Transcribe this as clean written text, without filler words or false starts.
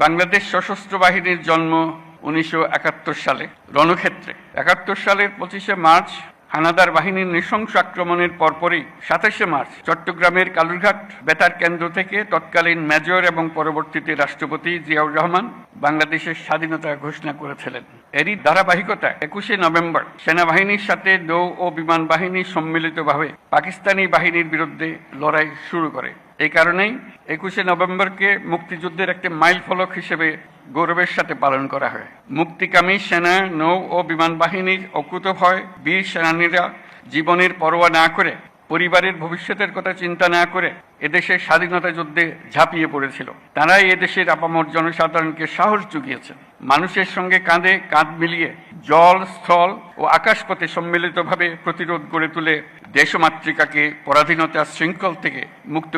বাংলাদেশ সশস্ত্র বাহিনীর জন্ম 1971 সালে রণক্ষেত্রে। 71 সালের 25শে মার্চ হানাদার বাহিনীর নৃশংস আক্রমণের পরপরই 27শে মার্চ চট্টগ্রামের কালুরঘাট বেতার কেন্দ্র থেকে তৎকালীন মেজর এবং পরবর্তীতে রাষ্ট্রপতি জিয়াউর রহমান বাংলাদেশের স্বাধীনতা ঘোষণা করেছিলেন। এরই ধারাবাহিকতা 21শে নভেম্বর সেনাবাহিনীর সাথে নৌ ও বিমান বাহিনী সম্মিলিতভাবে পাকিস্তানি বাহিনীর বিরুদ্ধে লড়াই শুরু করে। এই কারণেই 21শে নভেম্বরকে মুক্তিযুদ্ধের একটি মাইল ফলক হিসেবে গৌরবের সাথে পালন করা হয়। মুক্তিকামী সেনা, নৌ ও বিমান বাহিনীর অকুতোভয় বীর সেনানীরা জীবনের পরোয়া না করে, পরিবারের ভবিষ্যতের কথা চিন্তা না করে এদেশের স্বাধীনতা যুদ্ধে ঝাঁপিয়ে পড়েছিল। তারাই এদেশের আপামর জনসাধারণকে সাহস জুগিয়েছেন। মানুষের সঙ্গে কাঁধে কাঁধ মিলিয়ে জল, স্থল ও আকাশপথে সম্মিলিতভাবে প্রতিরোধ গড়ে তুলে দেশমাতৃকাকে পরাধীনতার শৃঙ্খল থেকে মুক্ত